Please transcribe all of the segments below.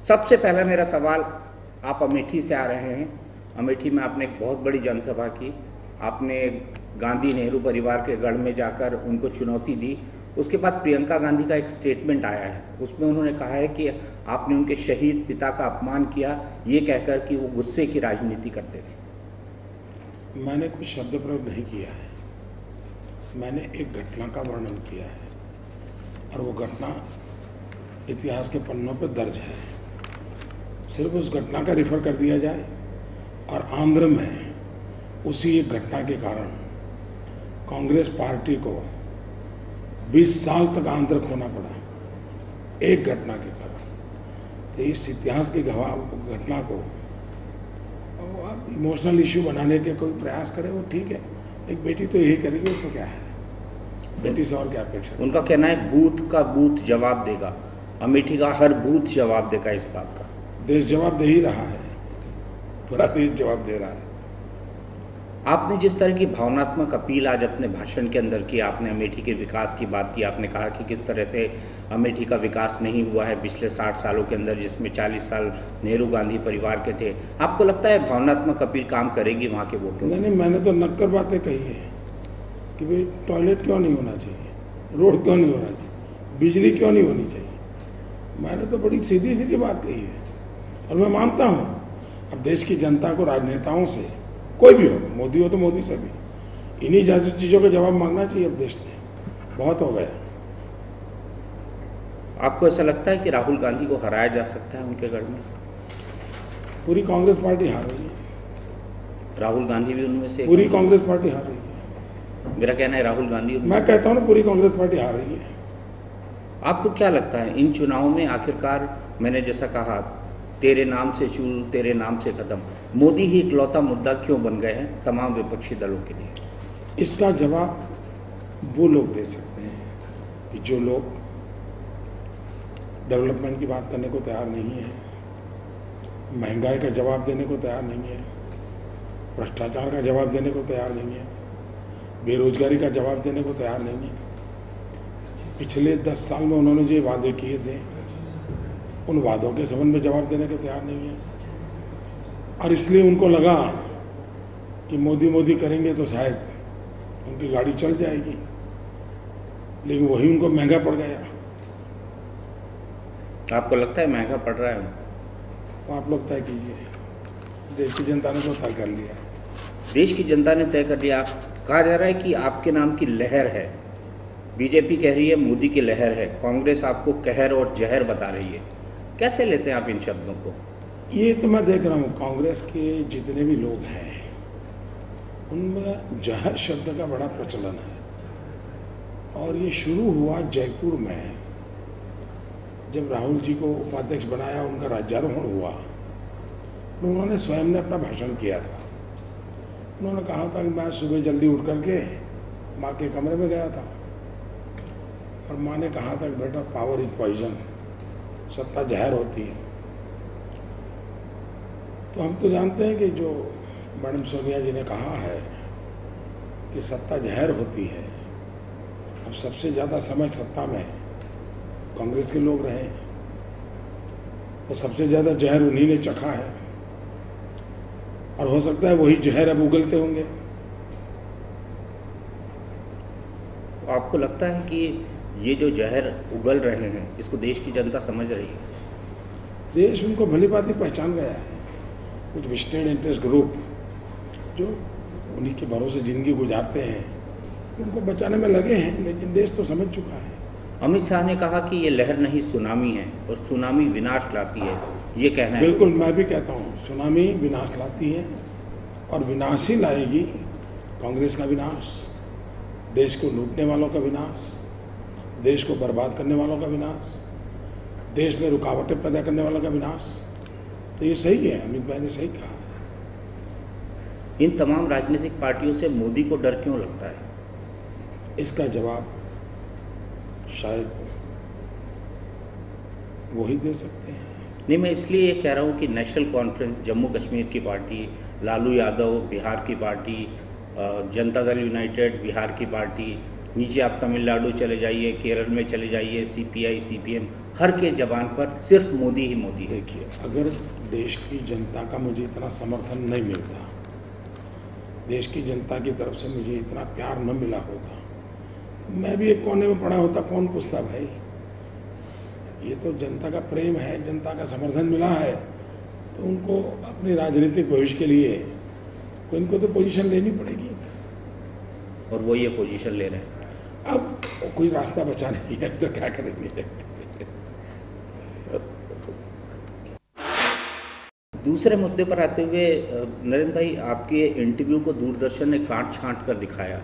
सबसे पहला मेरा सवाल, आप अमेठी से आ रहे हैं। अमेठी में आपने एक बहुत बड़ी जनसभा की, आपने गांधी नेहरू परिवार के गढ़ में जाकर उनको चुनौती दी। उसके बाद प्रियंका गांधी का एक स्टेटमेंट आया है, उसमें उन्होंने कहा है कि आपने उनके शहीद पिता का अपमान किया, ये कहकर कि वो गुस्से की राजनीति करते थे। मैंने कुछ शब्द प्रयोग नहीं किया है, मैंने एक घटना का वर्णन किया है और वो घटना इतिहास के पन्नों पर दर्ज है। सिर्फ उस घटना का रिफर कर दिया जाए और आंध्र में उसी एक घटना के कारण कांग्रेस पार्टी को 20 साल तक आंध्र खोना पड़ा, एक घटना के कारण। तो इस इतिहास की घटना को आप इमोशनल इश्यू बनाने के कोई प्रयास करें वो ठीक है, एक बेटी तो यही करेगी, उसमें क्या है, बेटी से और क्या अपेक्षा। उनका कहना है बूथ का बूथ जवाब देगा, अमेठी का हर बूथ जवाब देगा इस बात का। देश जवाब दे ही रहा है, पूरा देश जवाब दे रहा है। आपने जिस तरह की भावनात्मक अपील आज अपने भाषण के अंदर की, आपने अमेठी के विकास की बात की, आपने कहा कि किस तरह से अमेठी का विकास नहीं हुआ है पिछले 60 सालों के अंदर, जिसमें 40 साल नेहरू गांधी परिवार के थे। आपको लगता है भावनात्मक अपील काम करेगी वहाँ के वोटों? नहीं, मैंने तो नक्कर बातें कही है कि भाई टॉयलेट क्यों नहीं होना चाहिए, रोड क्यों नहीं होना चाहिए, बिजली क्यों नहीं होनी चाहिए। मैंने तो बड़ी सीधी सीधी बात कही है और मैं मानता हूँ अब देश की जनता को राजनेताओं से, कोई भी हो, मोदी हो तो मोदी से भी, इन्हीं चीज़ों का जवाब मांगना चाहिए। अब देश ने बहुत हो गया। आपको ऐसा लगता है कि राहुल गांधी को हराया जा सकता है उनके गढ़ में? पूरी कांग्रेस पार्टी हार रही है, राहुल गांधी भी उनमें से? पूरी कांग्रेस पार्टी हार रही है। मेरा कहना है राहुल गांधी, मैं कहता हूँ ना, पूरी कांग्रेस पार्टी हार रही है। आपको क्या लगता है इन चुनावों में आखिरकार, मैंने जैसा कहा, तेरे नाम से शुरू तेरे नाम से खत्म, मोदी ही इकलौता मुद्दा क्यों बन गए हैं तमाम विपक्षी दलों के लिए? इसका जवाब वो लोग दे सकते हैं कि जो लोग डेवलपमेंट की बात करने को तैयार नहीं है, महंगाई का जवाब देने को तैयार नहीं है, भ्रष्टाचार का जवाब देने को तैयार नहीं है, बेरोजगारी का जवाब देने को तैयार नहीं है। पिछले 10 साल में उन्होंने जो वादे किए थे, उन वादों के संबंध में जवाब देने के तैयार नहीं है। और इसलिए उनको लगा कि मोदी मोदी करेंगे तो शायद उनकी गाड़ी चल जाएगी, लेकिन वही उनको महंगा पड़ गया। आपको लगता है महंगा पड़ रहा है? तो आप लोग तय कीजिए, देश की जनता ने तो तय कर लिया। देश की जनता ने तय कर लिया। कहा जा रहा है कि आपके नाम की लहर है, बीजेपी कह रही है मोदी की लहर है, कांग्रेस आपको कहर और जहर बता रही है। कैसे लेते हैं आप इन शब्दों को? ये तो मैं देख रहा हूँ कांग्रेस के जितने भी लोग हैं उनमें जहर शब्द का बड़ा प्रचलन है। और ये शुरू हुआ जयपुर में, जब राहुल जी को उपाध्यक्ष बनाया, उनका राज्यारोहण हुआ, तो उन्होंने स्वयं ने अपना भाषण किया था। उन्होंने कहा था कि मैं सुबह जल्दी उठ करके माँ के कमरे में गया था और माँ ने कहा था कि बेटा पावर इज पॉइजन, सत्ता जहर होती है। तो हम तो जानते हैं कि जो मैडम सोनिया जी ने कहा है कि सत्ता जहर होती है, अब सबसे ज़्यादा समय सत्ता में कांग्रेस के लोग रहे, तो सबसे ज़्यादा जहर उन्हीं ने चखा है और हो सकता है वही जहर अब उगलते होंगे। आपको लगता है कि ये जो जहर उगल रहे हैं इसको देश की जनता समझ रही है? देश उनको भली भांति पहचान गया है। कुछ वेस्टेड इंटरेस्ट ग्रुप जो उन्हीं के भरोसे जिंदगी गुजारते हैं, उनको बचाने में लगे हैं, लेकिन देश तो समझ चुका है। अमित शाह ने कहा कि ये लहर नहीं सुनामी है और सुनामी विनाश लाती है, ये कहना है? बिल्कुल, मैं भी कहता हूँ सुनामी विनाश लाती है और विनाश ही लाएगी। कांग्रेस का विनाश, देश को लूटने वालों का विनाश, देश को बर्बाद करने वालों का विनाश, देश में रुकावटें पैदा करने वालों का विनाश। तो ये सही है, अमित भाई ने सही कहा। इन तमाम राजनीतिक पार्टियों से मोदी को डर क्यों लगता है? इसका जवाब शायद वही दे सकते हैं। नहीं, मैं इसलिए ये कह रहा हूँ कि नेशनल कॉन्फ्रेंस, जम्मू कश्मीर की पार्टी, लालू यादव बिहार की पार्टी, जनता दल यूनाइटेड बिहार की पार्टी, नीचे आप तमिलनाडु चले जाइए, केरल में चले जाइए, सीपीआई, सीपीएम, हर के जबान पर सिर्फ मोदी ही मोदी है। देखिए, अगर देश की जनता का मुझे इतना समर्थन नहीं मिलता, देश की जनता की तरफ से मुझे इतना प्यार न मिला होता, मैं भी एक कोने में पड़ा होता, कौन पूछता भाई। ये तो जनता का प्रेम है, जनता का समर्थन मिला है, तो उनको अपनी राजनीतिक भविष्य के लिए इनको तो पोजीशन लेनी पड़ेगी, और वो ये पोजीशन ले रहे हैं। अब कोई रास्ता बचा नहीं है, तो क्या करेंगे। दूसरे मुद्दे पर आते हुए नरेंद्र भाई, आपके इंटरव्यू को दूरदर्शन ने काट छांट कर दिखाया,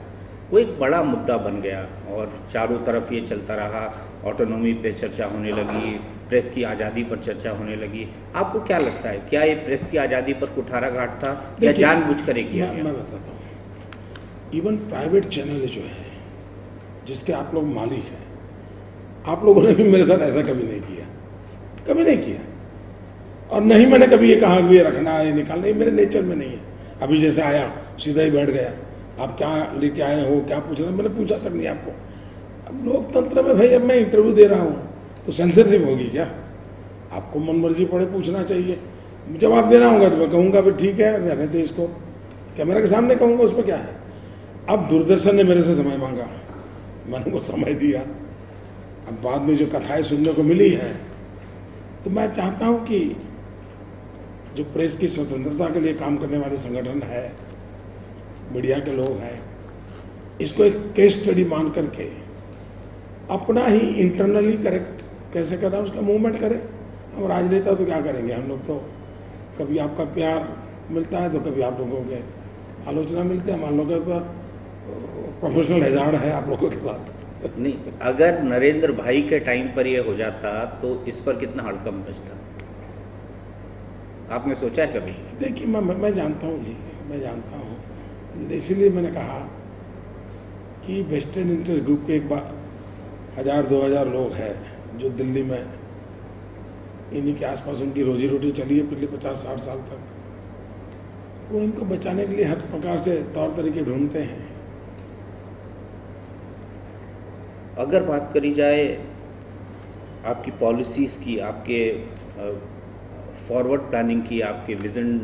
वो एक बड़ा मुद्दा बन गया और चारों तरफ ये चलता रहा। ऑटोनॉमी पे चर्चा होने लगी, प्रेस की आज़ादी पर चर्चा होने लगी। आपको क्या लगता है, क्या ये प्रेस की आज़ादी पर कुठाराघात था या जानबूझकर ये किया गया? मैं बताता हूँ, इवन प्राइवेट चैनल जो है जिसके आप लोग मालिक हैं, आप लोगों ने भी मेरे साथ ऐसा कभी नहीं किया, कभी नहीं किया। और नहीं मैंने कभी ये कहा कि ये रखना है, ये निकालना, ये मेरे नेचर में नहीं है। अभी जैसे आया सीधा ही बैठ गया, आप क्या लेके आए हो, क्या पूछ रहे हो, मैंने पूछा तक नहीं आपको। अब लोकतंत्र में भाई, अब मैं इंटरव्यू दे रहा हूँ तो सेंसरशिप होगी क्या? आपको मन मर्जी पड़े पूछना चाहिए, जवाब देना होगा तो मैं कहूँगा भाई ठीक है, रहने दो इसको, कैमरा के सामने कहूँगा, उस पर क्या है। अब दूरदर्शन ने मेरे से समय मांगा, मैंने उनको समय दिया। अब बाद में जो कथाएं सुनने को मिली है, तो मैं चाहता हूँ कि जो प्रेस की स्वतंत्रता के लिए काम करने वाले संगठन है, मीडिया के लोग हैं, इसको एक केस स्टडी मान करके अपना ही इंटरनली करेक्ट कैसे करना है उसका मूवमेंट करें। हम राजनेता तो क्या करेंगे, हम लोग तो कभी आपका प्यार मिलता है तो कभी आप लोगों के आलोचना मिलती है। मान लो कि तो प्रोफेशनल हैजार्ड है आप लोगों के साथ। नहीं, अगर नरेंद्र भाई के टाइम पर ये हो जाता तो इस पर कितना हड़कंप मचता, आपने सोचा है कभी? देखिए, मैं जानता हूँ जी, मैं जानता हूँ, इसीलिए मैंने कहा कि वेस्टर्न इंटरेस्ट ग्रुप के एक बार 1000-2000 लोग हैं जो दिल्ली में इन्हीं के आसपास उनकी रोजी रोटी चली है पिछले 50-60 साल तक। वो इनको बचाने के लिए हर प्रकार से तौर तरीके ढूंढते हैं। अगर बात करी जाए आपकी पॉलिसीज़ की, आपके फॉरवर्ड प्लानिंग की, आपके विजन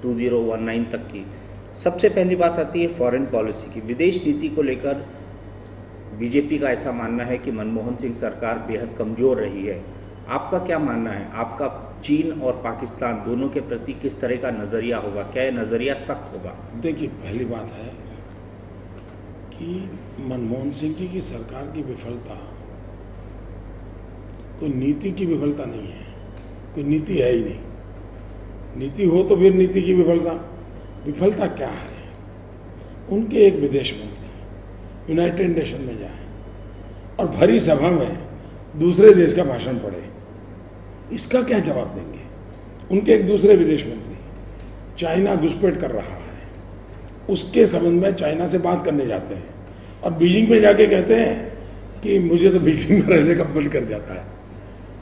2019 तक की, सबसे पहली बात आती है फॉरेन पॉलिसी की। विदेश नीति को लेकर बीजेपी का ऐसा मानना है कि मनमोहन सिंह सरकार बेहद कमज़ोर रही है। आपका क्या मानना है? आपका चीन और पाकिस्तान दोनों के प्रति किस तरह का नज़रिया होगा? क्या ये नज़रिया सख्त होगा? देखिए, पहली बात है कि मनमोहन सिंह जी की सरकार की विफलता कोई नीति की विफलता नहीं है, कोई नीति है ही नहीं। नीति हो तो फिर नीति की विफलता क्या है? उनके एक विदेश मंत्री यूनाइटेड नेशन में जाए और भरी सभा में दूसरे देश का भाषण पढ़े, इसका क्या जवाब देंगे? उनके एक दूसरे विदेश मंत्री चाइना घुसपैठ कर रहा है, उसके संबंध में चाइना से बात करने जाते हैं और बीजिंग में जाके कहते हैं कि मुझे तो बीजिंग में रहने का मन कर जाता है।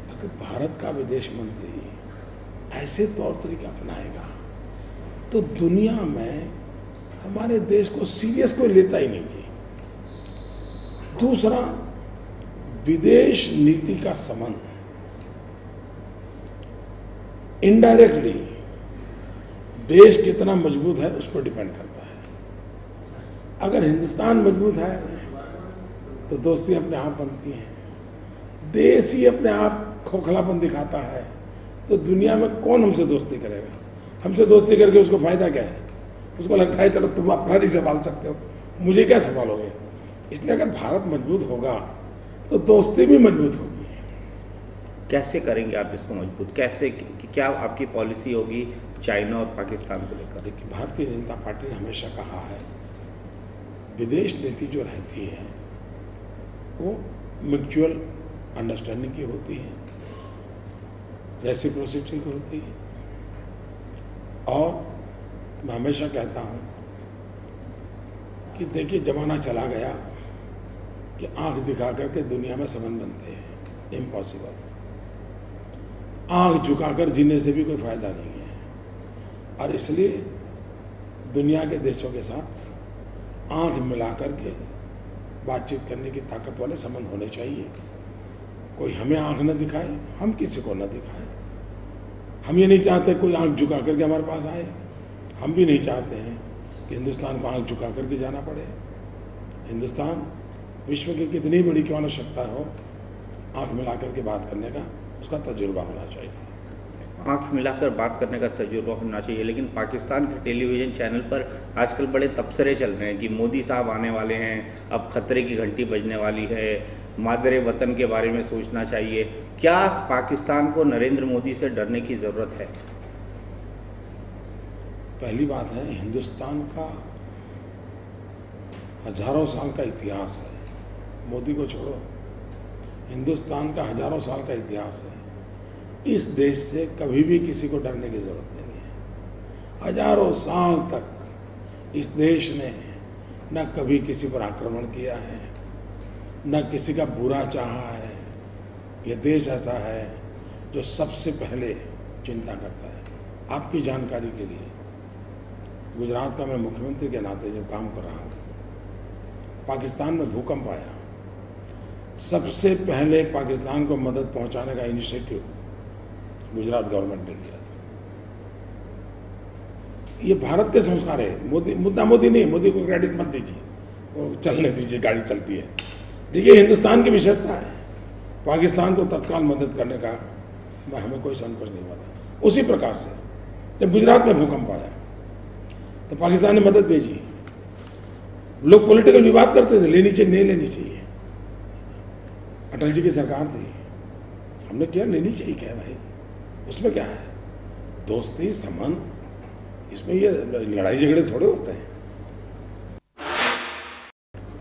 अगर भारत का विदेश मंत्री ऐसे तौर तरीके अपनाएगा तो दुनिया में हमारे देश को सीरियस कोई लेता ही नहीं जी। दूसरा, विदेश नीति का संबंध इनडायरेक्टली देश कितना मजबूत है उस पर डिपेंड करता है। अगर हिंदुस्तान मजबूत है तो दोस्ती अपने आप बनती है, देश ही अपने आप खोखलापन दिखाता है तो दुनिया में कौन हमसे दोस्ती करेगा? हमसे दोस्ती करके उसको फायदा क्या है? उसको लगता है चलो तुम अपना नहीं संभाल सकते हो, मुझे क्या संभालोगे? इसलिए अगर भारत मजबूत होगा तो दोस्ती भी मजबूत होगी। कैसे करेंगे आप इसको मजबूत? कैसे, क्या आपकी पॉलिसी होगी चाइना और पाकिस्तान को लेकर? देखिए, भारतीय जनता पार्टी ने हमेशा कहा है विदेश नीति जो रहती है वो म्यूचुअल अंडरस्टैंडिंग की होती है, रेसिप्रोसिटी की होती है। और मैं हमेशा कहता हूँ कि देखिए, जमाना चला गया कि आंख दिखा करके दुनिया में संबंध बनते हैं, इम्पॉसिबल। आंख झुकाकर जीने से भी कोई फायदा नहीं है और इसलिए दुनिया के देशों के साथ आंख मिला करके बातचीत करने की ताकत वाले संबंध होने चाहिए। कोई हमें आंख न दिखाए, हम किसी को न दिखाए। हम ये नहीं चाहते कोई आंख झुका करके हमारे पास आए, हम भी नहीं चाहते हैं कि हिंदुस्तान को आंख झुका करके जाना पड़े। हिंदुस्तान विश्व की कितनी बड़ी क्यों न शक्ति हो, आंख मिलाकर के बात करने का उसका तजुर्बा होना चाहिए। आंख मिलाकर बात करने का तजुर्बा होना चाहिए। लेकिन पाकिस्तान के टेलीविज़न चैनल पर आजकल बड़े तबसरे चल रहे हैं कि मोदी साहब आने वाले हैं, अब खतरे की घंटी बजने वाली है, मादरे वतन के बारे में सोचना चाहिए। क्या पाकिस्तान को नरेंद्र मोदी से डरने की ज़रूरत है? पहली बात है, हिंदुस्तान का हजारों साल का इतिहास है, मोदी को छोड़ो, हिंदुस्तान का हजारों साल का इतिहास है। इस देश से कभी भी किसी को डरने की जरूरत नहीं है। हजारों साल तक इस देश ने न कभी किसी पर आक्रमण किया है, न किसी का बुरा चाहा है। यह देश ऐसा है जो सबसे पहले चिंता करता है। आपकी जानकारी के लिए, गुजरात का मैं मुख्यमंत्री के नाते जब काम कर रहा हूँ, पाकिस्तान में भूकंप आया, सबसे पहले पाकिस्तान को मदद पहुंचाने का इनिशिएटिव गुजरात गवर्नमेंट ने लिया था। ये भारत के संस्कार है। मुद्दा मोदी नहीं, मोदी को क्रेडिट मत दीजिए, वो चलने दीजिए, गाड़ी चलती है। देखिए, हिंदुस्तान की विशेषता है, पाकिस्तान को तत्काल मदद करने का हमें कोई संकोच नहीं हुआ था। उसी प्रकार से जब गुजरात में भूकंप आया तो पाकिस्तान ने मदद भेजी। लोग पॉलिटिकल विवाद करते थे, लेनी चाहिए नहीं लेनी चाहिए। अटल जी की सरकार थी, हमने किया लेनी चाहिए, क्या भाई उसमें क्या है, दोस्ती संबंध, इसमें ये लड़ाई झगड़े थोड़े होते हैं।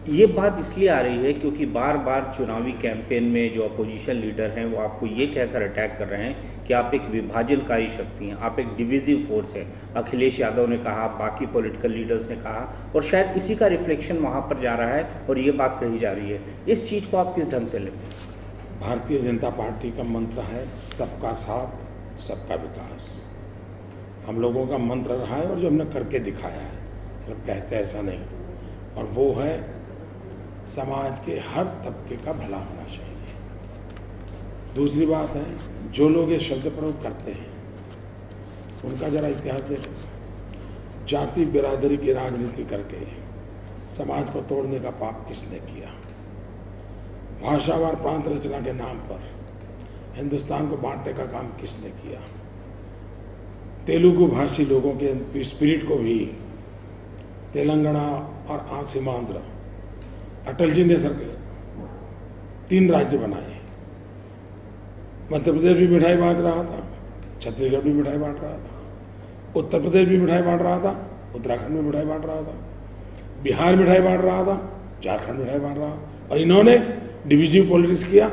ये बात इसलिए आ रही है क्योंकि बार बार चुनावी कैंपेन में जो अपोजिशन लीडर हैं वो आपको ये कहकर अटैक कर रहे हैं कि आप एक विभाजनकारी शक्ति हैं, आप एक डिविजिव फोर्स हैं। अखिलेश यादव ने कहा, बाकी पॉलिटिकल लीडर्स ने कहा, और शायद इसी का रिफ्लेक्शन वहाँ पर जा रहा है और ये बात कही जा रही है। इस चीज़ को आप किस ढंग से लेते हैं? भारतीय जनता पार्टी का मंत्र है सबका साथ सबका विकास। हम लोगों का मंत्र रहा है और जो हमने करके दिखाया है, सिर्फ कहते ऐसा नहीं, और वो है समाज के हर तबके का भला होना चाहिए। दूसरी बात है, जो लोग ये शब्द प्रयोग करते हैं उनका जरा इतिहास देखें। जाति बिरादरी की राजनीति करके समाज को तोड़ने का पाप किसने किया? भाषावार प्रांत रचना के नाम पर हिंदुस्तान को बांटने का काम किसने किया? तेलुगु भाषी लोगों के स्पिरिट को भी तेलंगाना और सीमांध्र, अटल जी ने 3 राज्य बनाए। मध्य प्रदेश भी मिठाई बांट रहा था, छत्तीसगढ़ भी मिठाई बांट रहा था, उत्तर प्रदेश भी मिठाई बांट रहा था, उत्तराखंड में मिठाई बांट रहा था, बिहार मिठाई बांट रहा था, झारखंड मिठाई बांट रहा, और इन्होंने डिविजिव पॉलिटिक्स किया।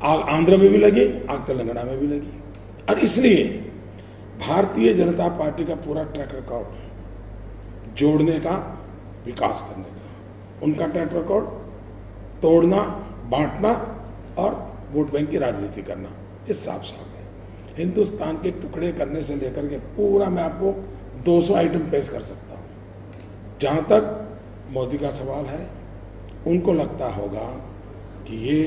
आग आंध्र में भी लगी, आग तेलंगाना में भी लगी। और इसलिए भारतीय जनता पार्टी का पूरा ट्रैक रिकॉर्ड जोड़ने का, विकास करने का, उनका ट्रैक रिकॉर्ड तोड़ना, बांटना और वोट बैंक की राजनीति करना, ये साफ साफ है। हिंदुस्तान के टुकड़े करने से लेकर के पूरा मैं आपको 200 आइटम पेश कर सकता हूँ। जहाँ तक मोदी का सवाल है, उनको लगता होगा कि ये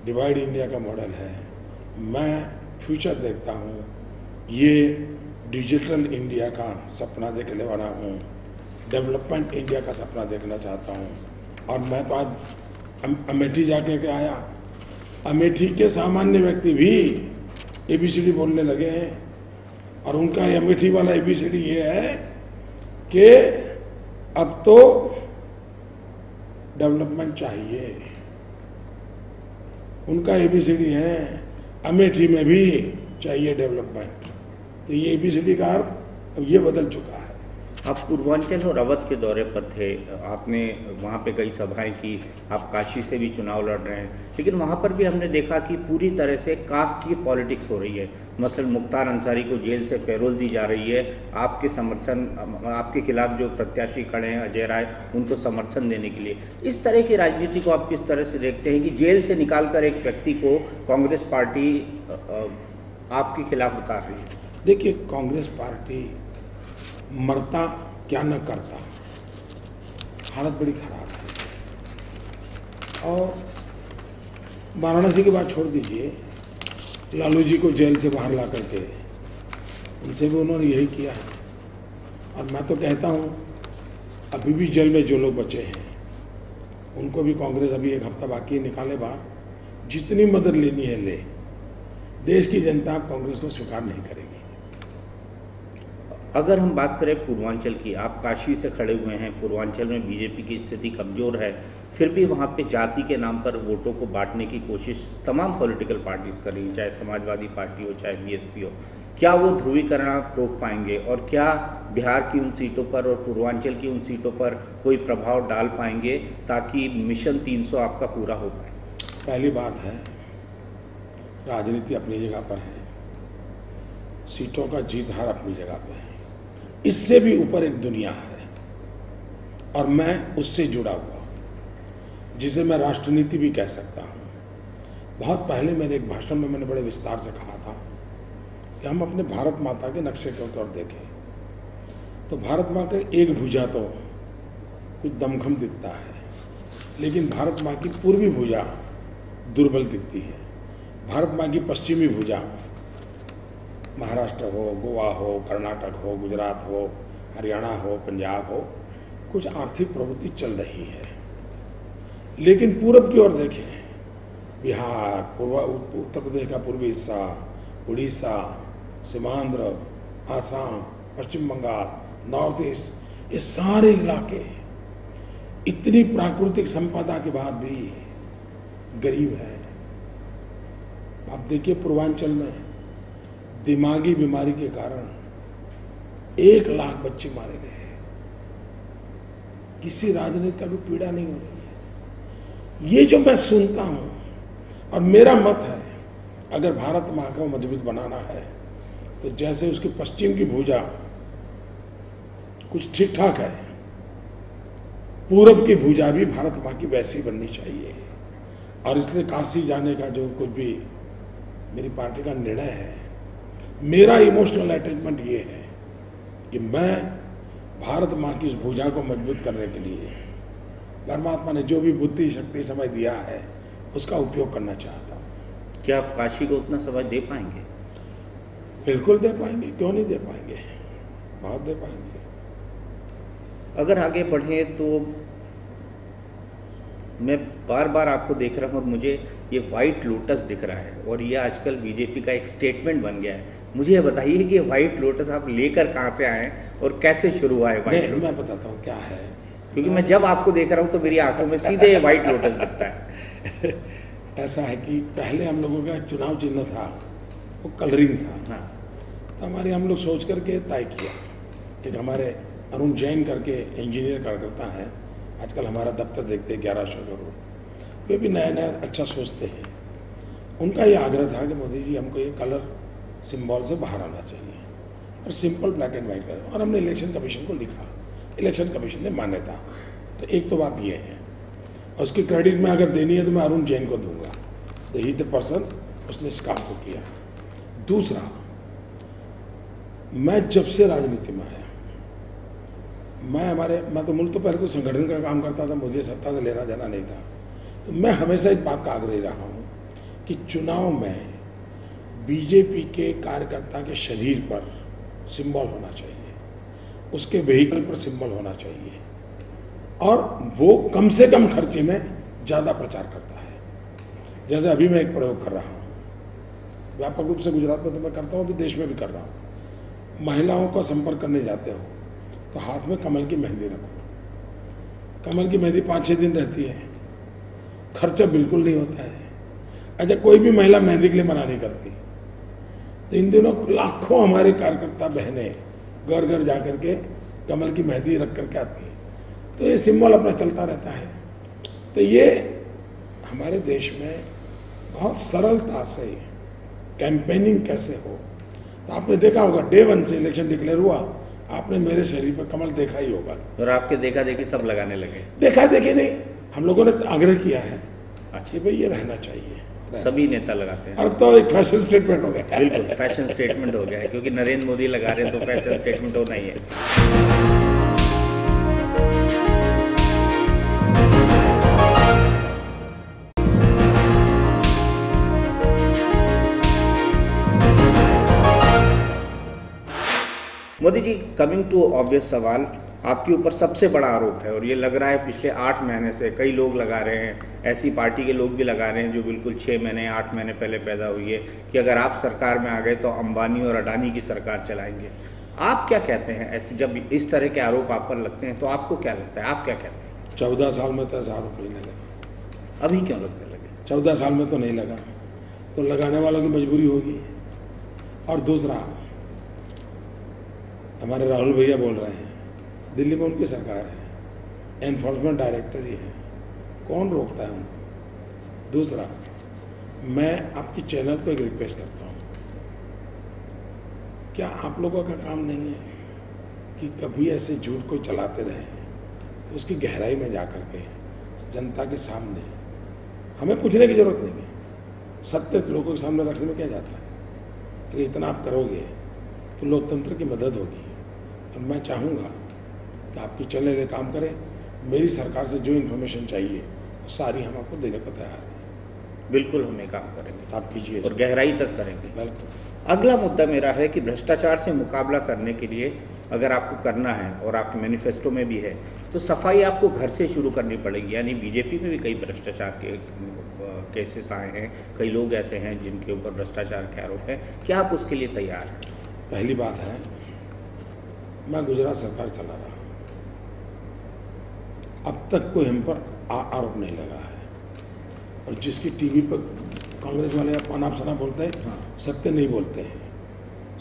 डिवाइड इंडिया का मॉडल है। मैं फ्यूचर देखता हूँ, ये डिजिटल इंडिया का सपना देखने वाला हूँ, डेवलपमेंट इंडिया का सपना देखना चाहता हूँ। और मैं तो आज अमेठी जाके के आया, अमेठी के सामान्य व्यक्ति भी ABCD बोलने लगे हैं। और उनका अमेठी वाला ABCD ये है कि अब तो डेवलपमेंट चाहिए। उनका ABCD है अमेठी में भी चाहिए डेवलपमेंट। तो ये ABCD का अर्थ अब ये बदल चुका है। आप पूर्वांचल और अवध के दौरे पर थे, आपने वहाँ पे कई सभाएं की, आप काशी से भी चुनाव लड़ रहे हैं, लेकिन वहाँ पर भी हमने देखा कि पूरी तरह से कास्ट की पॉलिटिक्स हो रही है। मसलन मुख्तार अंसारी को जेल से पैरोल दी जा रही है, आपके खिलाफ जो प्रत्याशी खड़े हैं अजय राय, उनको समर्थन देने के लिए। इस तरह की राजनीति को आप किस तरह से देखते हैं कि जेल से निकाल कर एक व्यक्ति को कांग्रेस पार्टी आपके खिलाफ उतार रही है? देखिए, कांग्रेस पार्टी मरता क्या न करता, हालत बड़ी खराब है। और वाराणसी की बात छोड़ दीजिए, लालू जी को जेल से बाहर ला करके उनसे भी उन्होंने यही किया है। और मैं तो कहता हूँ अभी भी जेल में जो लोग बचे हैं उनको भी कांग्रेस अभी 1 हफ्ता बाकी निकाले बाहर, जितनी मदद लेनी है ले। देश की जनता कांग्रेस को स्वीकार नहीं करेगी। अगर हम बात करें पूर्वांचल की, आप काशी से खड़े हुए हैं, पूर्वांचल में बीजेपी की स्थिति कमज़ोर है, फिर भी वहाँ पे जाति के नाम पर वोटों को बांटने की कोशिश तमाम पॉलिटिकल पार्टीज कर रही हैं, चाहे समाजवादी पार्टी हो चाहे बीएसपी हो। क्या वो ध्रुवीकरण आप रोक पाएंगे और क्या बिहार की उन सीटों पर और पूर्वांचल की उन सीटों पर कोई प्रभाव डाल पाएंगे ताकि मिशन 300 आपका पूरा हो पाए? पहली बात है, राजनीति अपनी जगह पर है, सीटों का जीत हार अपनी जगह पर है। इससे भी ऊपर एक दुनिया है और मैं उससे जुड़ा हुआ, जिसे मैं राष्ट्रनीति भी कह सकता हूँ। बहुत पहले मेरे एक भाषण में मैंने बड़े विस्तार से कहा था कि हम अपने भारत माता के नक्शे के तौर देखें तो भारत माँ का एक भुजा तो कुछ दमखम दिखता है, लेकिन भारत माँ की पूर्वी भुजा दुर्बल दिखती है। भारत माँ की पश्चिमी भुजा, महाराष्ट्र हो, गोवा हो, कर्नाटक हो, गुजरात हो, हरियाणा हो, पंजाब हो, कुछ आर्थिक प्रवृत्ति चल रही है। लेकिन पूरब की ओर देखें, बिहार, उत्तर प्रदेश का पूर्वी हिस्सा, उड़ीसा, सीमांध्र, आसाम, पश्चिम बंगाल, नॉर्थ ईस्ट, ये सारे इलाके इतनी प्राकृतिक संपदा के बाद भी गरीब है। आप देखिए पूर्वांचल में दिमागी बीमारी के कारण 1 लाख बच्चे मारे गए, किसी राजनेता को पीड़ा नहीं हो रही है। ये जो मैं सुनता हूं और मेरा मत है, अगर भारत माँ को मजबूत बनाना है तो जैसे उसकी पश्चिम की भुजा कुछ ठीक ठाक है, पूरब की भुजा भी भारत माँ की वैसी बननी चाहिए। और इसलिए काशी जाने का जो कुछ भी मेरी पार्टी का निर्णय है, मेरा इमोशनल अटैचमेंट ये है कि मैं भारत माँ की उस भुजा को मजबूत करने के लिए परमात्मा ने जो भी बुद्धि शक्ति समय दिया है उसका उपयोग करना चाहता हूँ। क्या आप काशी को उतना समय दे पाएंगे? बिल्कुल दे पाएंगे, क्यों नहीं दे पाएंगे, बहुत दे पाएंगे। अगर आगे बढ़ें तो मैं बार बार आपको देख रहा हूँ और मुझे ये व्हाइट लोटस दिख रहा है और ये आजकल बीजेपी का एक स्टेटमेंट बन गया है। मुझे ये बताइए कि व्हाइट लोटस आप लेकर कहाँ से आए और कैसे शुरू हुआ है व्हाइट लोटस? मैं बताता हूँ क्या है, क्योंकि मैं जब आपको देख रहा हूँ तो मेरी आंखों में सीधे व्हाइट लोटस दिखता है। ऐसा है कि पहले हम लोगों का चुनाव चिन्ह था वो कलरिंग था। हाँ। तो हम लोग सोच करके तय किया कि हमारे अरुण जैन करके इंजीनियर कार्यकर्ता है, आजकल हमारा दफ्तर देखते 1100 करोड़, वे भी नया नया अच्छा सोचते हैं। उनका ये आग्रह था कि मोदी जी हमको ये कलर सिंबल से बाहर आना चाहिए और simple black and white colour. और हमने इलेक्शन कमीशन को लिखा, इलेक्शन कमीशन ने मान्यता। तो एक तो बात ये है, और उसकी क्रेडिट में अगर देनी है तो मैं अरुण जैन को दूंगा, तो ही द पर्सन उसने इस काम को किया। दूसरा, मैं जब से राजनीति में आया, मैं तो मुल्क तो पहले तो संगठन का काम करता था, मुझे सत्ता से लेना देना नहीं था। तो मैं हमेशा इस बात का आग्रही रहा हूँ कि चुनाव में बीजेपी के कार्यकर्ता के शरीर पर सिंबल होना चाहिए, उसके व्हीकल पर सिंबल होना चाहिए और वो कम से कम खर्चे में ज़्यादा प्रचार करता है। जैसे अभी मैं एक प्रयोग कर रहा हूँ, व्यापक रूप से गुजरात में तो मैं करता हूँ, अभी देश में भी कर रहा हूँ। महिलाओं का संपर्क करने जाते हो तो हाथ में कमल की मेहंदी रखो। कमल की मेहंदी 5-6 दिन रहती है, खर्चा बिल्कुल नहीं होता है। अच्छा, कोई भी महिला मेहंदी के लिए मना नहीं करती। तो इन दिनों लाखों हमारे कार्यकर्ता बहनें घर घर जा करके कमल की मेहंदी रख करके आती हैं। तो ये सिंबल अपना चलता रहता है। तो ये हमारे देश में बहुत सरलता से कैंपेनिंग कैसे हो, तो आपने देखा होगा डे 1 से इलेक्शन डिक्लेयर हुआ, आपने मेरे शरीर पर कमल देखा ही होगा। और आपके देखा देखी सब लगाने लगे? देखा देखी नहीं, हम लोगों ने आग्रह किया है कि भाई ये रहना चाहिए। सभी नेता लगाते हैं। और तो एक फैशन स्टेटमेंट हो गया। बिल्कुल फैशन स्टेटमेंट हो गया है, क्योंकि नरेंद्र मोदी लगा रहे हैं तो फैशन स्टेटमेंट होना ही है। Modi ji, coming too obvious सवाल, आपके ऊपर सबसे बड़ा आरोप है और ये लग रहा है पिछले 8 महीने से कई लोग लगा रहे हैं, ऐसी पार्टी के लोग भी लगा रहे हैं जो बिल्कुल 6 महीने 8 महीने पहले पैदा हुई है, कि अगर आप सरकार में आ गए तो अंबानी और अडानी की सरकार चलाएंगे। आप क्या कहते हैं ऐसे, जब इस तरह के आरोप आप पर लगते हैं तो आपको क्या लगता है, आप क्या कहते हैं? 14 साल में तो ऐसा आरोप नहीं लगा। अभी क्यों लगने लगे? 14 साल में तो नहीं लगा, तो लगाने वालों की मजबूरी होगी। और दूसरा, हमारे राहुल भैया बोल रहे हैं दिल्ली में उनकी सरकार है, एनफोर्समेंट डायरेक्टर ही है, कौन रोकता है उनको? दूसरा, मैं आपकी चैनल को एक रिक्वेस्ट करता हूँ, क्या आप लोगों का काम नहीं है कि कभी ऐसे झूठ को चलाते रहे तो उसकी गहराई में जा कर के जनता के सामने हमें पूछने की जरूरत नहीं है, सत्य लोगों के सामने रखने में क्या जाता है? अगर इतना आप करोगे तो लोकतंत्र की मदद होगी। और मैं चाहूँगा कि आपकी चैनल ये काम करें, मेरी सरकार से जो इन्फॉर्मेशन चाहिए सारी हम आपको देने को तैयार हैं। बिल्कुल हम ये काम करेंगे, आप कीजिए और गहराई तक करेंगे। बिल्कुल। अगला मुद्दा मेरा है कि भ्रष्टाचार से मुकाबला करने के लिए अगर आपको करना है, और आपके मैनिफेस्टो में भी है, तो सफाई आपको घर से शुरू करनी पड़ेगी। यानी बीजेपी में भी कई भ्रष्टाचार के केसेस आए हैं, कई लोग ऐसे हैं जिनके ऊपर भ्रष्टाचार के आरोप है, क्या आप उसके लिए तैयार हैं? पहली बात है, मैं गुजरात सरकार चला रहा, अब तक कोई हम पर आरोप नहीं लगा है। और जिसकी टीवी पर कांग्रेस वाले अनाप शनाप बोलते हैं, सत्य नहीं बोलते हैं,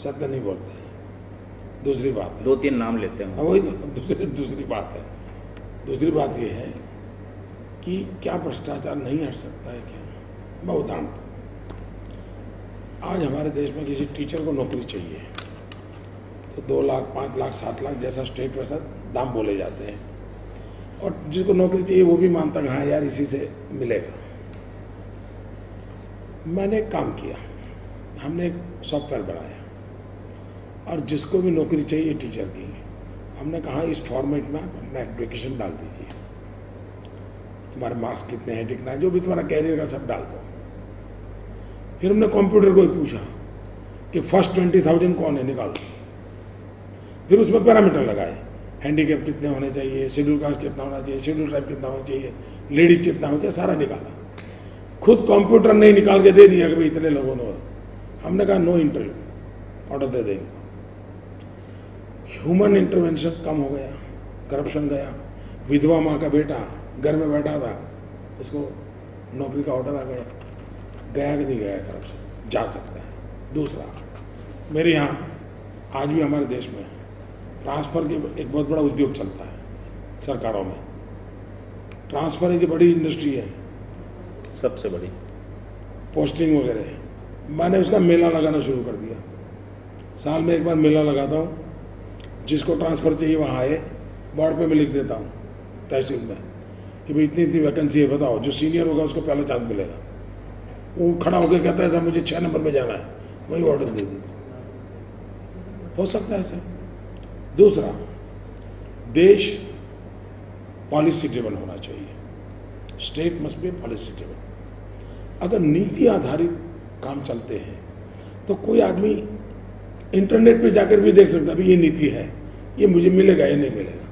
सत्य नहीं बोलते हैं। दूसरी बात है, 2-3 नाम लेते हैं, वही दूसरी बात है। दूसरी बात यह है कि क्या भ्रष्टाचार नहीं हट सकता है क्या? मैं उदाहरण दूँ, आज हमारे देश में किसी टीचर को नौकरी चाहिए तो 2 लाख, 5 लाख, 7 लाख जैसा स्टेट वैसा दाम बोले जाते हैं, और जिसको नौकरी चाहिए वो भी मानता है हाँ यार इसी से मिलेगा। मैंने एक काम किया, हमने एक सॉफ्टवेयर बनाया, और जिसको भी नौकरी चाहिए टीचर की, हमने कहा इस फॉर्मेट में आप अपना एप्लीकेशन डाल दीजिए, तुम्हारे मार्क्स कितने हैं, टिकना है, जो भी तुम्हारा कैरियर का सब डाल दो। फिर हमने कंप्यूटर को ही पूछा कि फर्स्ट 20,000 कौन है, निकालो। फिर उसमें पैरामीटर लगाए, हैंडीकैप कितने होने चाहिए, शेड्यूल कास्ट कितना होना चाहिए, शेड्यूल ट्राइब कितना होना चाहिए, लेडीज कितना होना चाहिए, सारा निकाला। खुद कंप्यूटर नहीं निकाल के दे दिया कि भाई इतने लोगों ने। हमने कहा नो इंटरव्यू, ऑर्डर दे देंगे। ह्यूमन इंटरवेंशन कम हो गया, करप्शन गया। विधवा माँ का बेटा घर में बैठा था, उसको नौकरी का ऑर्डर आ गया। गया कि नहीं गया करप्शन? जा सकता है। दूसरा, मेरे यहाँ आज भी हमारे देश में ट्रांसफ़र की एक बहुत बड़ा उद्योग चलता है सरकारों में। ट्रांसफ़र एक बड़ी इंडस्ट्री है, सबसे बड़ी, पोस्टिंग वगैरह। मैंने उसका मेला लगाना शुरू कर दिया। साल में एक बार मेला लगाता हूँ, जिसको ट्रांसफ़र चाहिए वहाँ आए, बोर्ड पे मैं लिख देता हूँ तहसील में कि भाई इतनी इतनी वैकेंसी है, बताओ। जो सीनियर होगा उसको पहला चांस मिलेगा। वो खड़ा होकर कहता है सर मुझे 6 नंबर में जाना है, वही ऑर्डर दे देता। हो सकता है सर। दूसरा, देश पॉलिसी ड्रिवन होना चाहिए। State must be policy driven. अगर नीति आधारित काम चलते हैं तो कोई आदमी इंटरनेट पे जाकर भी देख सकता है भी ये नीति है, ये मुझे मिलेगा या नहीं मिलेगा,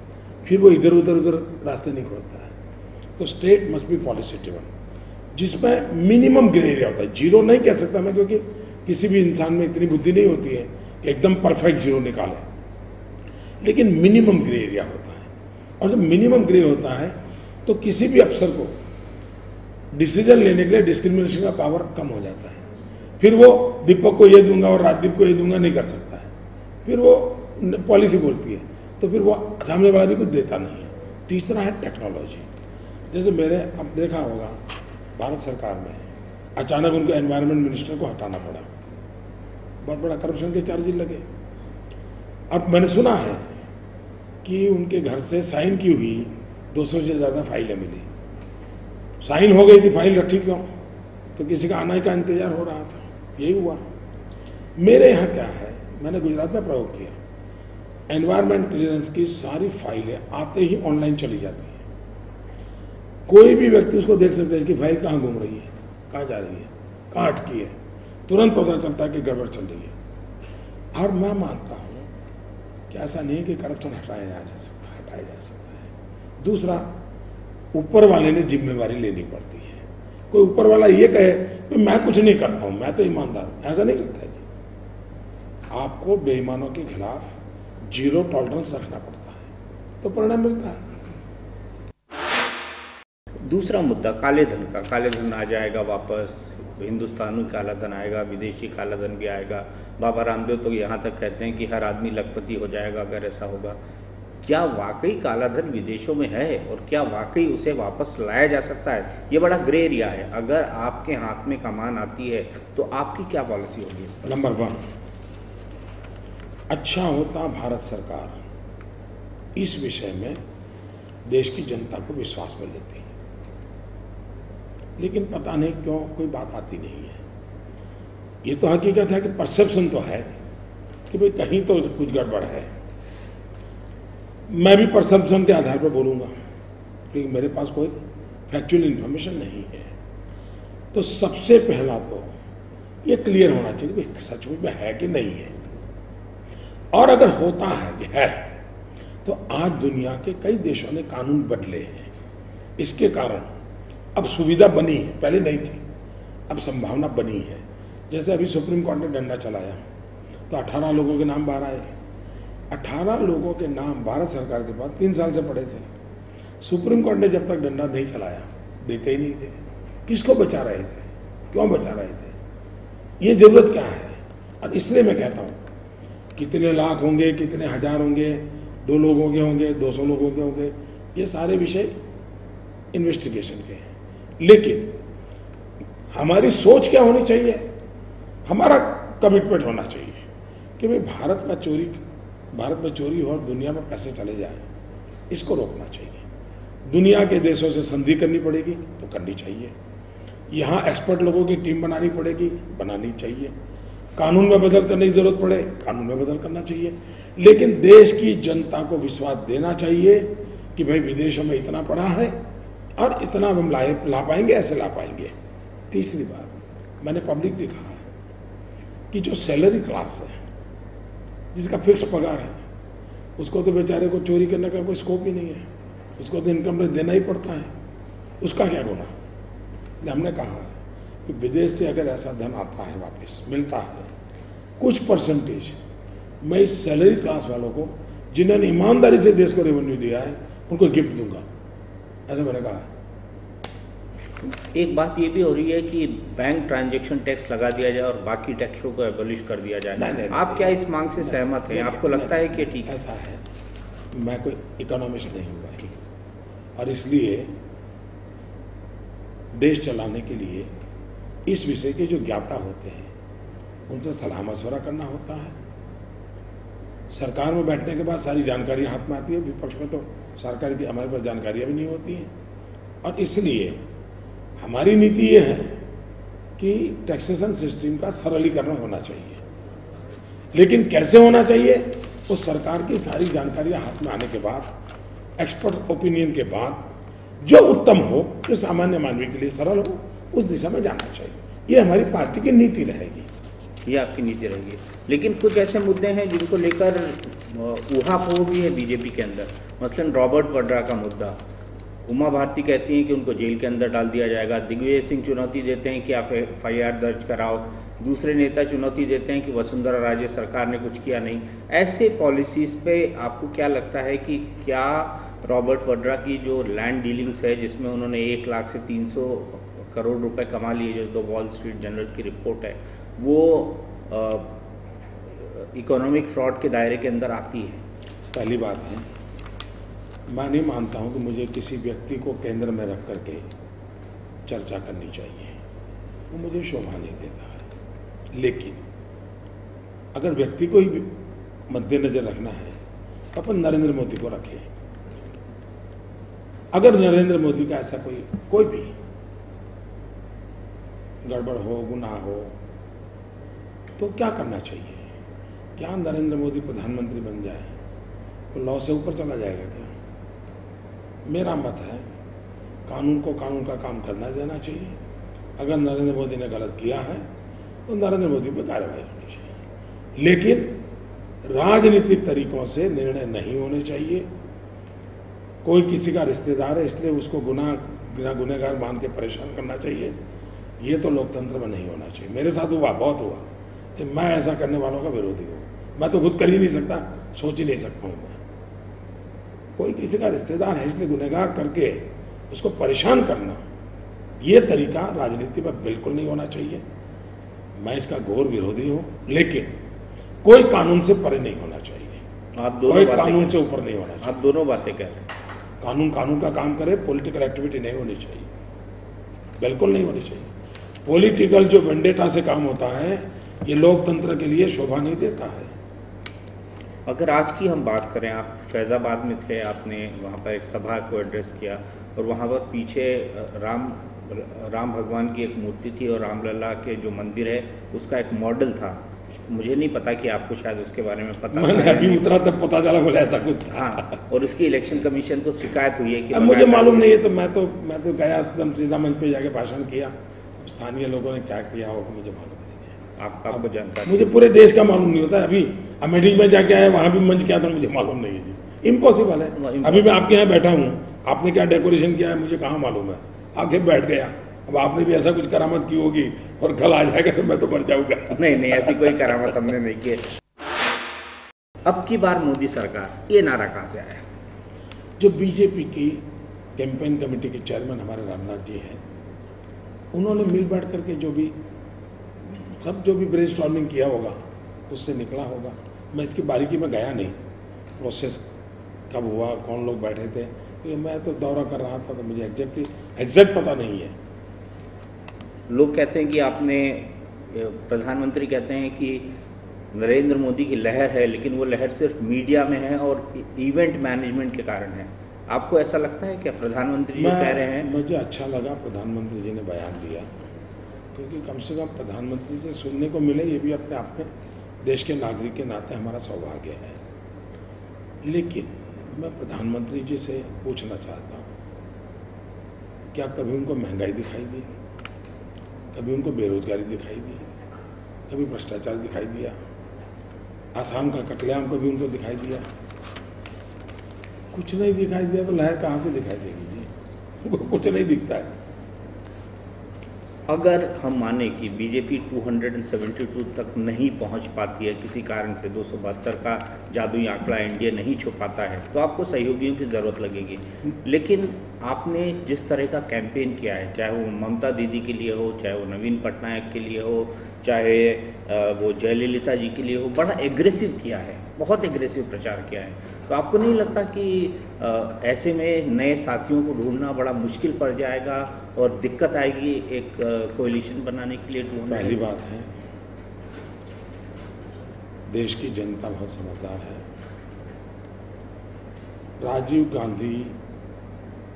फिर वो इधर उधर रास्ते नहीं खोलता है। तो state must be policy driven, जिसमें मिनिमम ग्रे एरिया होता है। जीरो नहीं कह सकता मैं, क्योंकि किसी भी इंसान में इतनी बुद्धि नहीं होती है कि एकदम परफेक्ट जीरो निकाले, लेकिन मिनिमम ग्रे एरिया होता है। और जब मिनिमम ग्रे होता है तो किसी भी अफसर को डिसीजन लेने के लिए डिस्क्रिमिनेशन का पावर कम हो जाता है। फिर वो दीपक को ये दूंगा और राजदीप को ये दूंगा नहीं कर सकता है। फिर वो पॉलिसी बोलती है तो फिर वो सामने वाला भी कुछ देता नहीं है। तीसरा है टेक्नोलॉजी। जैसे मेरे अब देखा होगा भारत सरकार में अचानक उनको एनवायरनमेंट मिनिस्टर को हटाना पड़ा, बहुत बड़ा करप्शन के चार्जेस लगे। अब मैंने सुना है कि उनके घर से साइन की हुई 200 से ज़्यादा फाइलें मिली। साइन हो गई थी, फाइल रखी क्यों? तो किसी का आने का इंतजार हो रहा था, यही हुआ। मेरे यहाँ क्या है, मैंने गुजरात में प्रयोग किया, एनवायरनमेंट क्लियरेंस की सारी फाइलें आते ही ऑनलाइन चली जाती हैं। कोई भी व्यक्ति उसको देख सकता है कि फाइल कहाँ घूम रही है, कहाँ जा रही है, कहाँ अटकी है, तुरंत पता चलता है कि गड़बड़ चल रही है। और मैं मानता हूँ कि ऐसा नहीं है कि करप्शन हटाया जा सकता है। दूसरा, ऊपर वाले ने जिम्मेवारी लेनी पड़ती है। कोई ऊपर वाला ये कहे कि मैं कुछ नहीं करता हूं, मैं तो ईमानदार हूं, ऐसा नहीं चलता है जी। आपको बेईमानों के खिलाफ 0 टॉलरेंस रखना पड़ता है, तो परिणाम मिलता है। दूसरा मुद्दा काले धन का। काले धन आ जाएगा वापस, हिंदुस्तानी काला धन आएगा, विदेशी काला धन भी आएगा। बाबा रामदेव तो यहाँ तक कहते हैं कि हर आदमी लखपति हो जाएगा अगर ऐसा होगा। क्या वाकई काला धन विदेशों में है और क्या वाकई उसे वापस लाया जा सकता है? ये बड़ा ग्रे एरिया है। अगर आपके हाथ में कमान आती है तो आपकी क्या पॉलिसी होगी इस पर? नंबर 1, अच्छा होता भारत सरकार इस विषय में देश की जनता को विश्वास में लेती है, लेकिन पता नहीं क्यों कोई बात आती नहीं है। ये तो हकीकत है कि परसेप्शन तो है कि भाई कहीं तो कुछ गड़बड़ है। मैं भी परसेप्शन के आधार पर बोलूँगा क्योंकि मेरे पास कोई फैक्चुअल इन्फॉर्मेशन नहीं है। तो सबसे पहला तो ये क्लियर होना चाहिए कि सचमुच में है कि नहीं है, और अगर होता है कि है तो आज दुनिया के कई देशों ने कानून बदले हैं। इसके कारण अब सुविधा बनी है, पहले नहीं थी, अब संभावना बनी है। जैसे अभी सुप्रीम कोर्ट ने डंडा चलाया तो 18 लोगों के नाम बाहर आए। 18 लोगों के नाम भारत सरकार के पास 3 साल से पड़े थे। सुप्रीम कोर्ट ने जब तक डंडा नहीं चलाया, देते ही नहीं थे। किसको बचा रहे थे, क्यों बचा रहे थे, ये जरूरत क्या है? और इसलिए मैं कहता हूँ कितने लाख होंगे, कितने हजार होंगे, 2 लोगों के होंगे, 200 लोगों के होंगे, ये सारे विषय इन्वेस्टिगेशन के हैं। लेकिन हमारी सोच क्या होनी चाहिए, हमारा कमिटमेंट होना चाहिए कि भाई भारत में चोरी हो और दुनिया में पैसे चले जाए, इसको रोकना चाहिए। दुनिया के देशों से संधि करनी पड़ेगी तो करनी चाहिए। यहाँ एक्सपर्ट लोगों की टीम बनानी पड़ेगी, बनानी चाहिए। कानून में बदल करने की जरूरत पड़े, कानून में बदल करना चाहिए। लेकिन देश की जनता को विश्वास देना चाहिए कि भाई विदेशों में इतना पड़ा है और इतना हम ला पाएंगे, ऐसे ला पाएंगे। तीसरी बात, मैंने पब्लिक से कहा है कि जो सैलरी क्लास है, जिसका फिक्स पगार है, उसको तो बेचारे को चोरी करने का कोई स्कोप ही नहीं है, उसको तो इनकम टैक्स देना ही पड़ता है, उसका क्या गुनाह? हमने कहा कि विदेश से अगर ऐसा धन आता है, वापस मिलता है, कुछ परसेंटेज मैं इस सैलरी क्लास वालों को जिन्होंने ईमानदारी से देश को रेवेन्यू दिया है उनको गिफ्ट दूंगा, ऐसा मैंने कहा। एक बात ये भी हो रही है कि बैंक ट्रांजैक्शन टैक्स लगा दिया जाए और बाकी टैक्सों को एबॉलिश कर दिया जाए। नहीं, आप क्या इस मांग से सहमत हैं? आपको लगता है कि ठीक है? ऐसा है, मैं कोई इकोनॉमिस्ट नहीं हुआ और इसलिए देश चलाने के लिए इस विषय के जो ज्ञाता होते हैं उनसे सलाह मशवरा करना होता है। सरकार में बैठने के बाद सारी जानकारी हाथ में आती है, विपक्ष में तो सरकार की हमारे पास जानकारियाँ भी नहीं होती हैं। और इसलिए हमारी नीति ये है कि टैक्सेशन सिस्टम का सरलीकरण होना चाहिए, लेकिन कैसे होना चाहिए वो सरकार की सारी जानकारियाँ हाथ में आने के बाद, एक्सपर्ट ओपिनियन के बाद जो उत्तम हो, जो सामान्य मानवी के लिए सरल हो, उस दिशा में जाना चाहिए। ये हमारी पार्टी की नीति रहेगी। ये आपकी नीति रहेगी। लेकिन कुछ ऐसे मुद्दे हैं जिनको लेकर ऊहापोह भी है बीजेपी के अंदर, मसलन रॉबर्ट वड्रा का मुद्दा। उमा भारती कहती हैं कि उनको जेल के अंदर डाल दिया जाएगा। दिग्विजय सिंह चुनौती देते हैं कि आप FIR दर्ज कराओ। दूसरे नेता चुनौती देते हैं कि वसुंधरा राजे सरकार ने कुछ किया नहीं। ऐसे पॉलिसीज़ पे आपको क्या लगता है कि क्या रॉबर्ट वड्रा की जो लैंड डीलिंग्स है, जिसमें उन्होंने 1 लाख से 300 करोड़ रुपए कमा लिए, जो द वॉल स्ट्रीट जर्नल की रिपोर्ट है, वो इकोनॉमिक फ्रॉड के दायरे के अंदर आती है? पहली बात है, मैं नहीं मानता हूं कि मुझे किसी व्यक्ति को केंद्र में रख करके चर्चा करनी चाहिए, वो मुझे शोभा नहीं देता है। लेकिन अगर व्यक्ति को ही मद्देनजर रखना है तो अपन नरेंद्र मोदी को रखें। अगर नरेंद्र मोदी का ऐसा कोई भी गड़बड़ हो, गुनाह हो, तो क्या करना चाहिए? क्या नरेंद्र मोदी प्रधानमंत्री बन जाए तो लॉ से ऊपर चला जाएगा क्या? मेरा मत है कानून को कानून का काम करना देना चाहिए। अगर नरेंद्र मोदी ने गलत किया है तो नरेंद्र मोदी पर कार्रवाई होनी चाहिए, लेकिन राजनीतिक तरीकों से निर्णय नहीं होने चाहिए। कोई किसी का रिश्तेदार है इसलिए उसको गुनहगार मान के परेशान करना चाहिए, ये तो लोकतंत्र में नहीं होना चाहिए। मेरे साथ हुआ, बहुत हुआ, कि मैं ऐसा करने वालों का विरोधी हूँ। मैं तो खुद कर ही नहीं सकता, सोच ही नहीं सकता हूँ मैं। कोई किसी का रिश्तेदार है इसलिए गुनहगार करके उसको परेशान करना, ये तरीका राजनीति में बिल्कुल नहीं होना चाहिए। मैं इसका घोर विरोधी हूँ, लेकिन कोई कानून से परे नहीं होना चाहिए। आप दोनों कोई कानून से ऊपर नहीं होना चाहिए। आप दोनों बातें कह रहे हैं। कानून का काम करे, पॉलिटिकल एक्टिविटी नहीं होनी चाहिए, बिल्कुल नहीं होनी चाहिए। पॉलिटिकल जो वेंडेटा से काम होता है, ये लोकतंत्र के लिए शोभा नहीं देता है। अगर आज की हम बात करें, आप फैज़ाबाद में थे, आपने वहाँ पर एक सभा को एड्रेस किया और वहाँ पर पीछे राम भगवान की एक मूर्ति थी और रामलला के जो मंदिर है उसका एक मॉडल था। मुझे नहीं पता कि आपको शायद उसके बारे में पता, मैंने अभी उतरा तब पता चला, बोले ऐसा कुछ था। हाँ, और उसकी इलेक्शन कमीशन को शिकायत हुई है कि अब मुझे मालूम नहीं है, तो मैं तो गया एकदम सीधा मंच पे जाके भाषण किया। स्थानीय लोगों ने क्या किया होगा मुझे मालूम नहीं है। आपको जानकारी? मुझे पूरे देश का मालूम नहीं होता। अभी अमेठी में जाके आया, वहाँ भी मंच किया था, मुझे मालूम नहीं है जी, इम्पॉसिबल है। अभी मैं आपके यहाँ बैठा हूँ, आपने क्या डेकोरेशन किया है मुझे कहाँ मालूम है, आके बैठ गया। अब आपने भी ऐसा कुछ करामत की होगी और कल आ जाएगा तो मैं तो मर जाऊंगा। नहीं, ऐसी कोई करामत हमने नहीं की। अब की बार मोदी सरकार, ये नारा कहाँ से आया? जो बीजेपी की कैंपेन कमेटी के चेयरमैन हमारे रामनाथ जी हैं, उन्होंने मिल बैठ करके जो भी ब्रेनस्टॉर्मिंग किया होगा उससे निकला होगा। मैं इसकी बारीकी में गया नहीं, प्रोसेस कब हुआ, कौन लोग बैठे थे, तो मैं तो दौरा कर रहा था, तो मुझे एग्जैक्ट पता नहीं है। लोग कहते हैं कि आपने, प्रधानमंत्री कहते हैं कि नरेंद्र मोदी की लहर है, लेकिन वो लहर सिर्फ मीडिया में है और इवेंट मैनेजमेंट के कारण है। आपको ऐसा लगता है क्या प्रधानमंत्री जो कह रहे हैं? मुझे अच्छा लगा प्रधानमंत्री जी ने बयान दिया, क्योंकि कम से कम प्रधानमंत्री से सुनने को मिले, ये भी अपने आप में देश के नागरिक के नाते हमारा सौभाग्य है। लेकिन मैं प्रधानमंत्री जी से पूछना चाहता हूँ, क्या कभी उनको महंगाई दिखाई दी, कभी उनको बेरोजगारी दिखाई दी, कभी भ्रष्टाचार दिखाई दिया, आसाम का कत्लेआम कभी उनको दिखाई दिया? कुछ नहीं दिखाई दिया, तो लहर कहाँ से दिखाई देगी जी? उनको कुछ नहीं दिखता है। अगर हम माने कि बीजेपी 272 तक नहीं पहुंच पाती है किसी कारण से, 272 का जादुई आंकड़ा एनडीए नहीं छू पाता है, तो आपको सहयोगियों की ज़रूरत लगेगी। लेकिन आपने जिस तरह का कैंपेन किया है, चाहे वो ममता दीदी के लिए हो, चाहे वो नवीन पटनायक के लिए हो, चाहे वो जयललिता जी के लिए हो, बड़ा एग्रेसिव किया है, बहुत एग्रेसिव प्रचार किया है। तो आपको नहीं लगता कि ऐसे में नए साथियों को ढूंढना बड़ा मुश्किल पड़ जाएगा और दिक्कत आएगी एक कोalition बनाने के लिए? पहली बात है, देश की जनता बहुत समझदार है। राजीव गांधी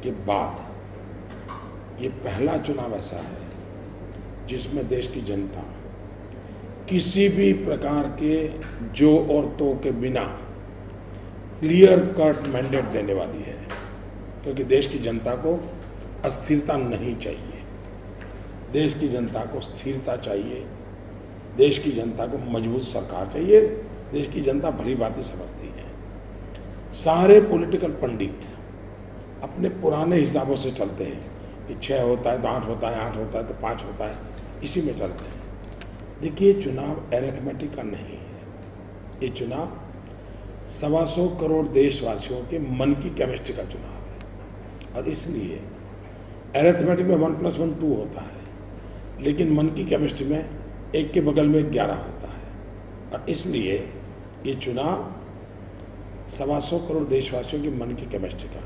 के बाद ये पहला चुनाव ऐसा है जिसमें देश की जनता किसी भी प्रकार के जो और तो के बिना क्लियर कट मैंडेट देने वाली है, क्योंकि देश की जनता को अस्थिरता नहीं चाहिए, देश की जनता को स्थिरता चाहिए, देश की जनता को मजबूत सरकार चाहिए। देश की जनता भली बातें समझती है। सारे पॉलिटिकल पंडित अपने पुराने हिसाबों से चलते हैं कि 6 होता है तो 8 होता है, 8 होता है तो 5 होता है, इसी में चलते हैं। देखिए, चुनाव अरिथमेटिक का नहीं है, ये चुनाव 125 करोड़ देशवासियों के मन की केमिस्ट्री का चुनाव है। और इसलिए अरिथमेटिक में 1 + 1 2 होता है, लेकिन मन की केमिस्ट्री में 1 के बगल में 11 होता है। और इसलिए ये चुनाव 125 करोड़ देशवासियों के मन की केमिस्ट्री का।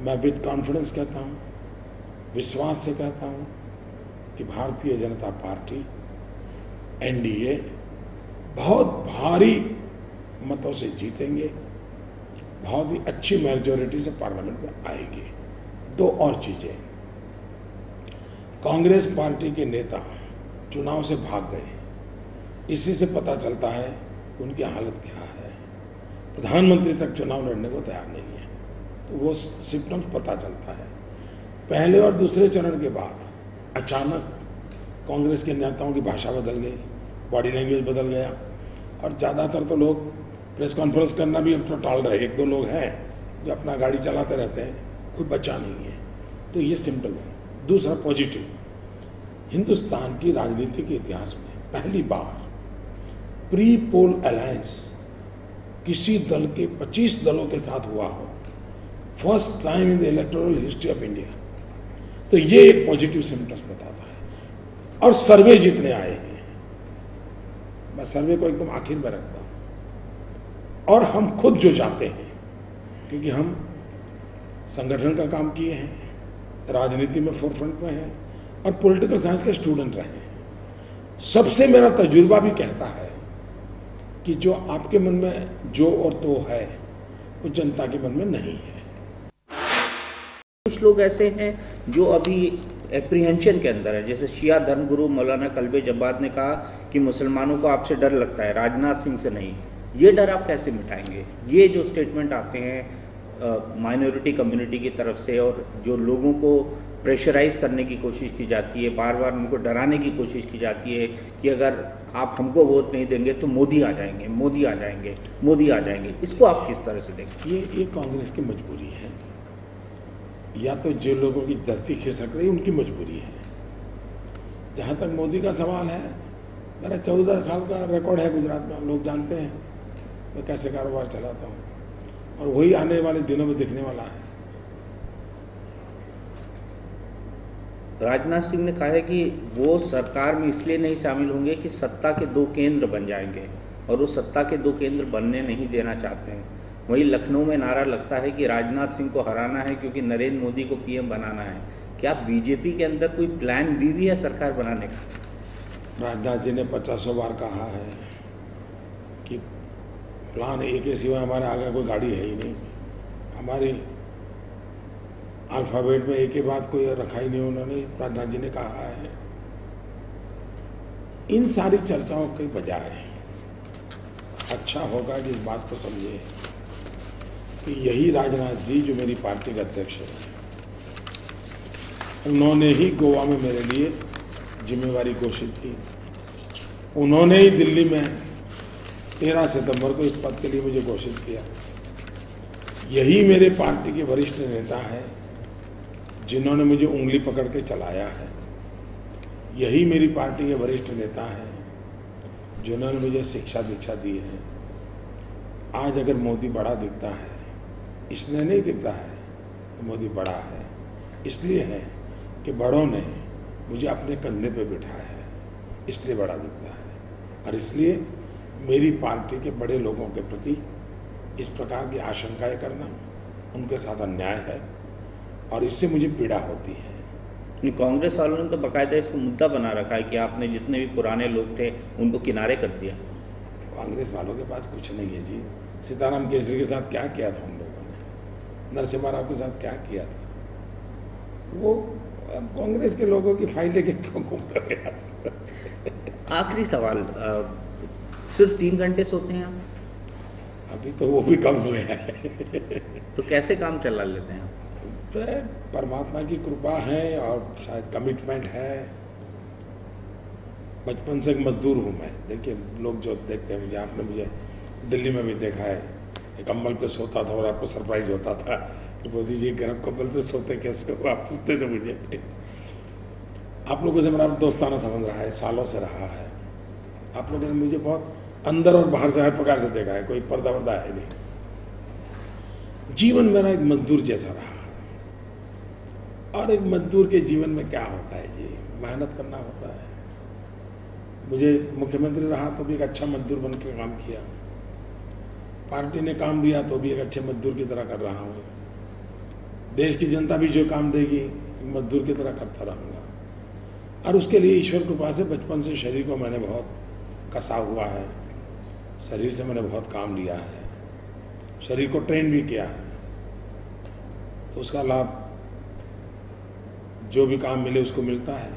मैं विद कॉन्फिडेंस कहता हूँ, विश्वास से कहता हूँ कि भारतीय जनता पार्टी एनडीए बहुत भारी मतों से जीतेंगे, बहुत ही अच्छी मेजॉरिटी से पार्लियामेंट में आएगी। 2 और चीजें, कांग्रेस पार्टी के नेता चुनाव से भाग गए, इसी से पता चलता है उनकी हालत क्या है। प्रधानमंत्री तक चुनाव लड़ने को तैयार नहीं है, तो वो सिम्टम्स पता चलता है। पहले और दूसरे चरण के बाद अचानक कांग्रेस के नेताओं की भाषा बदल गई, बॉडी लैंग्वेज बदल गया, और ज़्यादातर तो लोग प्रेस कॉन्फ्रेंस करना भी हम तो टाल रहे, एक दो लोग हैं जो अपना गाड़ी चलाते रहते हैं, कोई बचा नहीं है। तो ये सिंपल है। दूसरा पॉजिटिव, हिंदुस्तान की राजनीति के इतिहास में पहली बार प्री पोल अलायंस किसी दल के 25 दलों के साथ हुआ हो, first time in the electoral history of India. तो ये एक पॉजिटिव सिम्टम्स बताता है। और सर्वे जितने आए हैं, मैं सर्वे को एकदम आखिर में रखता हूं, और हम खुद जो जाते हैं, क्योंकि हम संगठन का काम किए हैं, राजनीति में फोरफ्रंट में हैं और पॉलिटिकल साइंस के स्टूडेंट रहे हैं, सबसे मेरा तजुर्बा भी कहता है कि जो आपके मन में जो और तो है, वो जनता के मन में नहीं है। कुछ लोग ऐसे हैं जो अभी एप्रीहेंशन के अंदर है, जैसे शिया धर्मगुरु मौलाना कल्बे जब्बाद ने कहा कि मुसलमानों को आपसे डर लगता है, राजनाथ सिंह से नहीं। ये डर आप कैसे मिटाएंगे? ये जो स्टेटमेंट आते हैं माइनॉरिटी कम्युनिटी की तरफ से, और जो लोगों को प्रेशराइज करने की कोशिश की जाती है, बार बार उनको डराने की कोशिश की जाती है कि अगर आप हमको वोट नहीं देंगे तो मोदी आ जाएंगे, मोदी आ जाएंगे, मोदी आ जाएंगे, इसको आप किस तरह से देखें? ये कांग्रेस की मजबूरी है, या तो जो लोगों की धरती खिसक रही उनकी मजबूरी है। जहाँ तक मोदी का सवाल है, मेरा 14 साल का रिकॉर्ड है गुजरात का, लोग जानते हैं मैं कैसे कारोबार चलाता हूँ, और वही आने वाले दिनों में दिखने वाला है। राजनाथ सिंह ने कहा है कि वो सरकार में इसलिए नहीं शामिल होंगे कि सत्ता के 2 केंद्र बन जाएंगे, और वो सत्ता के 2 केंद्र बनने नहीं देना चाहते हैं। वहीं लखनऊ में नारा लगता है कि राजनाथ सिंह को हराना है क्योंकि नरेंद्र मोदी को पीएम बनाना है। क्या बीजेपी के अंदर कोई प्लान बी भी है सरकार बनाने का? राजनाथ जी ने 50 बार कहा है कि प्लान ए के सिवा हमारे आगे कोई गाड़ी है ही नहीं। हमारी अल्फ़ाबेट में एक के बाद कोई रखा ही नहीं उन्होंने, राजनाथ जी ने कहा है। इन सारी चर्चाओं के बजाय अच्छा होगा कि इस बात को समझे कि यही राजनाथ जी जो मेरी पार्टी के अध्यक्ष है, उन्होंने ही गोवा में मेरे लिए जिम्मेवारी घोषित की। उन्होंने ही दिल्ली में 13 सितंबर को इस पद के लिए मुझे घोषित किया। यही मेरे पार्टी के वरिष्ठ नेता हैं जिन्होंने मुझे उंगली पकड़ के चलाया है। यही मेरी पार्टी के वरिष्ठ नेता हैं जिन्होंने मुझे शिक्षा दीक्षा दी है। आज अगर मोदी बड़ा दिखता है, इसलिए नहीं दिखता है तो मोदी बड़ा है, इसलिए है कि बड़ों ने मुझे अपने कंधे पे बिठाया है, इसलिए बड़ा दिखता है। और इसलिए मेरी पार्टी के बड़े लोगों के प्रति इस प्रकार की आशंकाएं करना उनके साथ अन्याय है, और इससे मुझे पीड़ा होती है। कांग्रेस वालों ने तो बाकायदा इसको मुद्दा बना रखा है कि आपने जितने भी पुराने लोग थे उनको किनारे कर दिया। कांग्रेस वालों के पास कुछ नहीं है जी। सीताराम केसरी के साथ क्या किया था उन लोगों ने, नरसिम्हा राव के साथ क्या किया था? वो कांग्रेस के लोगों की फाइल लेके क्यों घूम रहे हैं? आखिरी सवाल, सिर्फ 3 घंटे सोते हैं आप? अभी तो वो भी कम हुए हैं। तो कैसे काम चला लेते हैं? तो परमात्मा की कृपा है और शायद कमिटमेंट है। बचपन से एक मजदूर हूँ मैं। देखिए, लोग जो देखते हैं मुझे, आपने मुझे दिल्ली में भी देखा है, एक कंबल पे सोता था और आपको सरप्राइज होता था कि मोदी जी गर्म कंबल पे सोते कैसे हो, आप पूछते थे मुझे। आप लोगों से मेरा दोस्ताना समझ रहा है, सालों से रहा है। आप लोगों ने मुझे बहुत अंदर और बाहर से हर प्रकार से देखा है, कोई पर्दा वर्दा है नहीं। जीवन मेरा एक मजदूर जैसा रहा, और एक मजदूर के जीवन में क्या होता है जी, मेहनत करना होता है। मुझे मुख्यमंत्री रहा तो भी एक अच्छा मजदूर बन के काम किया, पार्टी ने काम दिया तो भी एक अच्छे मजदूर की तरह कर रहा हूँ। देश की जनता भी जो काम देगी मजदूर की तरह करता रहूँगा, और उसके लिए ईश्वर कृपा से बचपन से शरीर को मैंने बहुत कसा हुआ है, शरीर से मैंने बहुत काम लिया है, शरीर को ट्रेन भी किया है। तो उसका लाभ जो भी काम मिले उसको मिलता है।